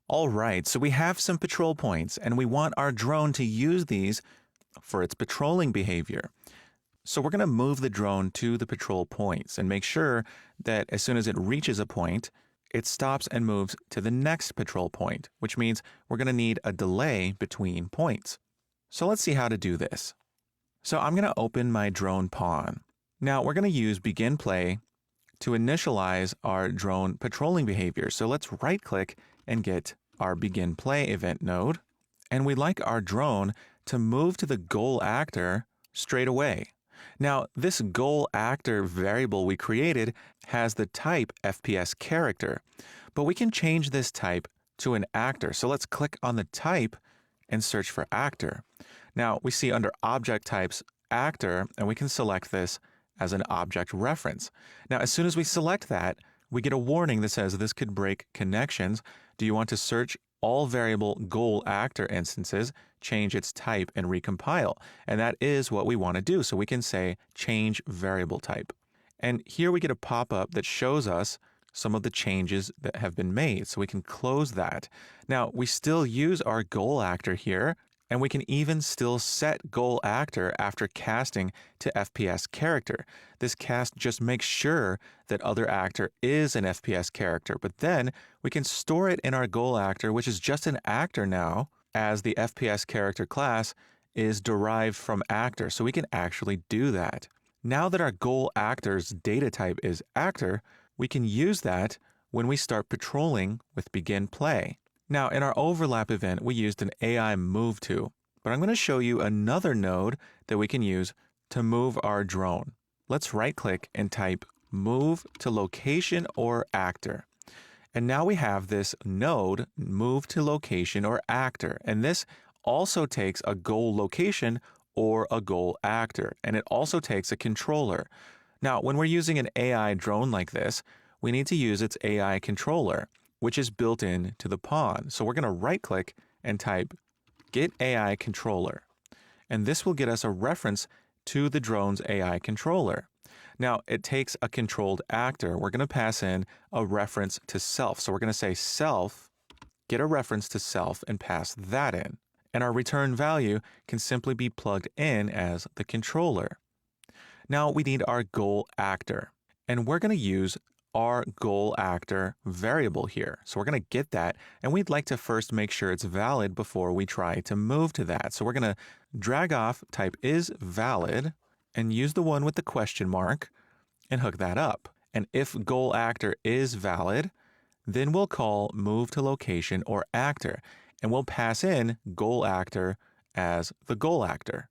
All right, so we have some patrol points, and we want our drone to use these for its patrolling behavior. So we're going to move the drone to the patrol points and make sure that as soon as it reaches a point, it stops and moves to the next patrol point, which means we're going to need a delay between points. So let's see how to do this. So I'm going to open my drone pawn. Now we're going to use begin play to initialize our drone patrolling behavior. So let's right click and get our begin play event node. And we'd like our drone to move to the goal actor straight away. Now, this goal actor variable we created has the type FPS character, but we can change this type to an actor. So let's click on the type and search for actor. Now, we see under object types actor, and we can select this as an object reference. Now, as soon as we select that, we get a warning that says this could break connections. Do you want to search all variable goal actor instances, change its type, and recompile? And that is what we want to do. So we can say change variable type. And here we get a pop-up that shows us some of the changes that have been made. So we can close that. Now, we still use our goal actor here, and we can even still set goal actor after casting to FPS character. This cast just makes sure that other actor is an FPS character, but then we can store it in our goal actor, which is just an actor now, as the FPS character class is derived from actor. So we can actually do that. Now that our goal actor's data type is actor, we can use that when we start patrolling with begin play. Now, in our overlap event, we used an AI move to, but I'm going to show you another node that we can use to move our drone. Let's right-click and type move to location or actor. And now we have this node, move to location or actor. And this also takes a goal location or a goal actor. And it also takes a controller. Now, when we're using an AI drone like this, we need to use its AI controller, which is built in to the pawn. So we're going to right click and type get AI controller. And this will get us a reference to the drone's AI controller. Now it takes a controlled actor. We're going to pass in a reference to self. So we're going to say self, get a reference to self and pass that in. And our return value can simply be plugged in as the controller. Now we need our goal actor. And we're going to use our goal actor variable here. So we're going to get that, and we'd like to first make sure it's valid before we try to move to that. So we're going to drag off type is valid and use the one with the question mark and hook that up. And if goal actor is valid, then we'll call move to location or actor, and we'll pass in goal actor as the goal actor.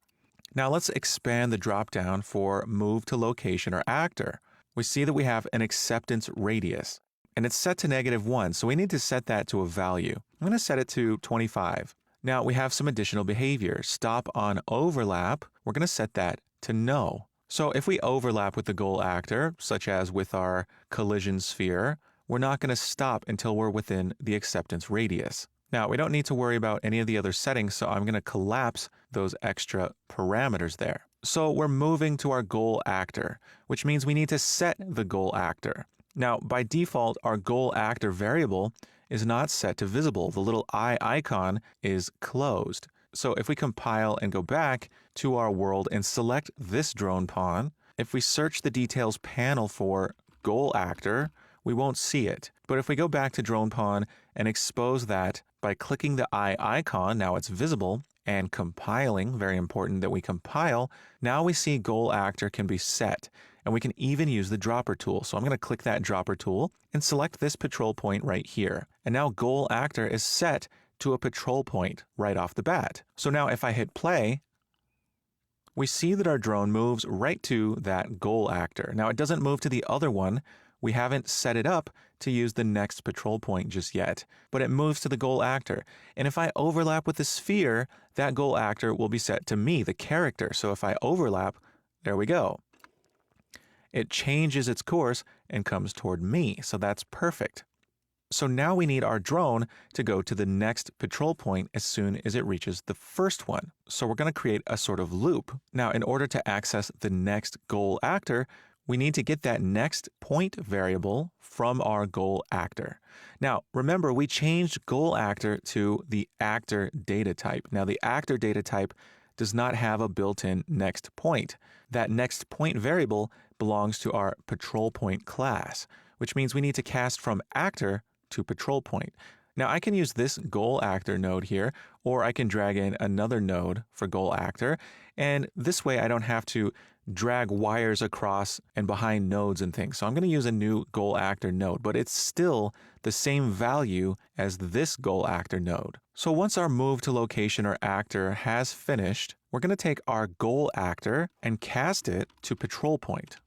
Now let's expand the dropdown for move to location or actor. We see that we have an acceptance radius, and it's set to -1, so we need to set that to a value. I'm going to set it to 25. Now we have some additional behavior. Stop on overlap, we're going to set that to no. So if we overlap with the goal actor, such as with our collision sphere, we're not going to stop until we're within the acceptance radius. Now, we don't need to worry about any of the other settings, so I'm going to collapse those extra parameters there. So we're moving to our goal actor, which means we need to set the goal actor. Now, by default, our goal actor variable is not set to visible. The little eye icon is closed. So if we compile and go back to our world and select this drone pawn, if we search the details panel for goal actor, we won't see it. But if we go back to drone pawn and expose that by clicking the eye icon, now it's visible, and compiling, very important that we compile, now we see goal actor can be set, and we can even use the dropper tool. So I'm going to click that dropper tool and select this patrol point right here. And now goal actor is set to a patrol point right off the bat. So now if I hit play, we see that our drone moves right to that goal actor. Now it doesn't move to the other one. We haven't set it up to use the next patrol point just yet, but it moves to the goal actor. And if I overlap with the sphere, that goal actor will be set to me, the character. So if I overlap, there we go. It changes its course and comes toward me. So that's perfect. So now we need our drone to go to the next patrol point as soon as it reaches the first one. So we're going to create a sort of loop. Now, in order to access the next goal actor, we need to get that next point variable from our goal actor. Now, remember, we changed goal actor to the actor data type. Now, the actor data type does not have a built-in next point. That next point variable belongs to our patrol point class, which means we need to cast from actor to patrol point. Now, I can use this goal actor node here, or I can drag in another node for goal actor, and this way I don't have to drag wires across and behind nodes and things. So I'm going to use a new goal actor node, but it's still the same value as this goal actor node. So once our move to location or actor has finished, we're going to take our goal actor and cast it to patrol point.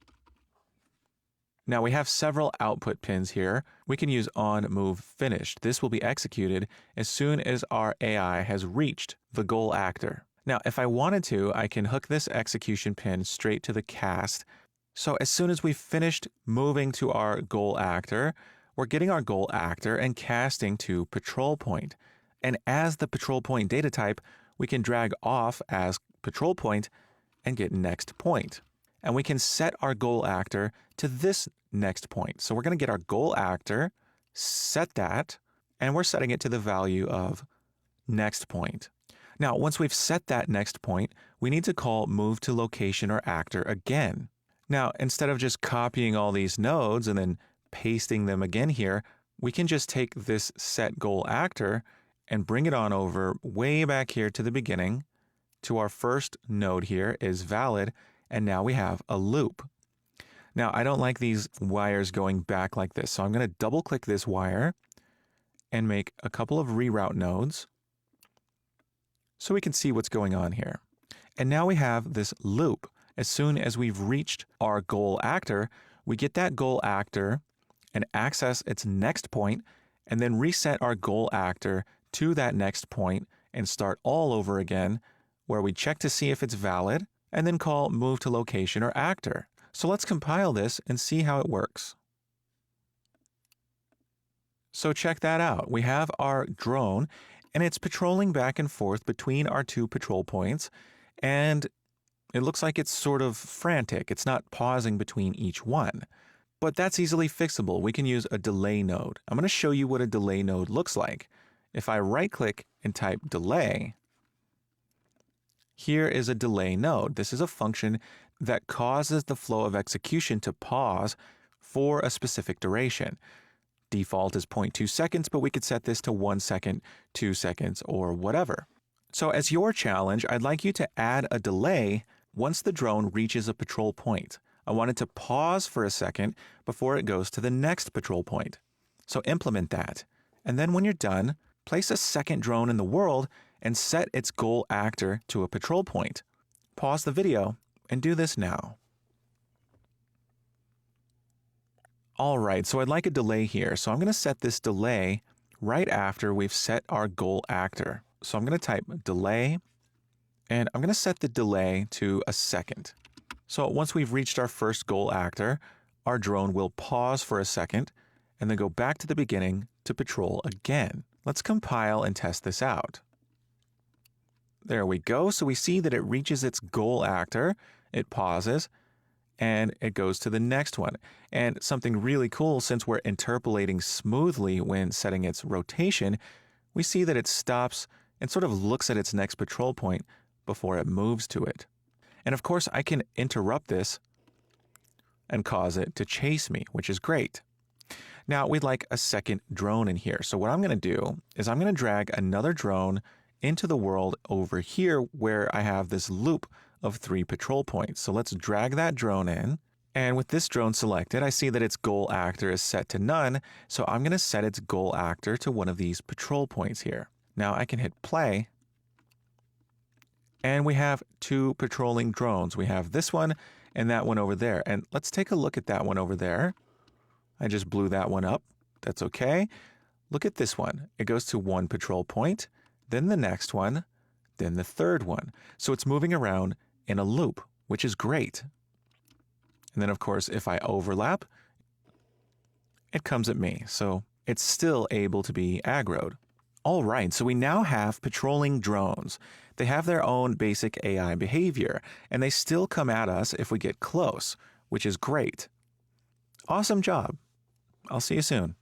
Now we have several output pins here. We can use onMoveFinished. This will be executed as soon as our AI has reached the goal actor. Now, if I wanted to, I can hook this execution pin straight to the cast. So as soon as we've finished moving to our goal actor, we're getting our goal actor and casting to patrol point. And as the patrol point data type, we can drag off as patrol point and get next point. And we can set our goal actor to this next point. So we're going to get our goal actor, set that, and we're setting it to the value of next point. Now, once we've set that next point, we need to call move to location or actor again. Now, instead of just copying all these nodes and then pasting them again here, we can just take this set goal actor and bring it on over way back here to the beginning to our first node here is valid, and now we have a loop. Now, I don't like these wires going back like this, so I'm going to double click this wire and make a couple of reroute nodes so we can see what's going on here. And now we have this loop. As soon as we've reached our goal actor, we get that goal actor and access its next point, and then reset our goal actor to that next point and start all over again, where we check to see if it's valid, and then call move to location or actor. So let's compile this and see how it works. So check that out. We have our drone, and it's patrolling back and forth between our two patrol points, and it looks like it's sort of frantic. It's not pausing between each one. But that's easily fixable. We can use a delay node. I'm going to show you what a delay node looks like. If I right-click and type delay, here is a delay node. This is a function that causes the flow of execution to pause for a specific duration. Default is 0.2 seconds, but we could set this to 1 second, 2 seconds, or whatever. So as your challenge, I'd like you to add a delay once the drone reaches a patrol point. I want it to pause for a second before it goes to the next patrol point. So implement that. And then when you're done, place a second drone in the world and set its goal actor to a patrol point. Pause the video and do this now. All right, so I'd like a delay here. So I'm going to set this delay right after we've set our goal actor. So I'm going to type delay, and I'm going to set the delay to a second. So once we've reached our first goal actor, our drone will pause for a second and then go back to the beginning to patrol again. Let's compile and test this out. There we go. So we see that it reaches its goal actor, it pauses, and it goes to the next one. And something really cool, since we're interpolating smoothly when setting its rotation, we see that it stops and sort of looks at its next patrol point before it moves to it. And of course, I can interrupt this and cause it to chase me, which is great. Now, we'd like a second drone in here. So what I'm going to do is I'm going to drag another drone into the world over here where I have this loop of 3 patrol points. So let's drag that drone in. And with this drone selected, I see that its goal actor is set to none. So I'm going to set its goal actor to one of these patrol points here. Now I can hit play. And we have 2 patrolling drones. We have this one and that one over there. And let's take a look at that one over there. I just blew that one up. That's okay. Look at this one. It goes to 1 patrol point, then the next one, then the third one. So it's moving around in a loop, which is great. And then, of course, if I overlap, it comes at me. So it's still able to be aggroed. All right, so we now have patrolling drones. They have their own basic AI behavior, and they still come at us if we get close, which is great. Awesome job. I'll see you soon.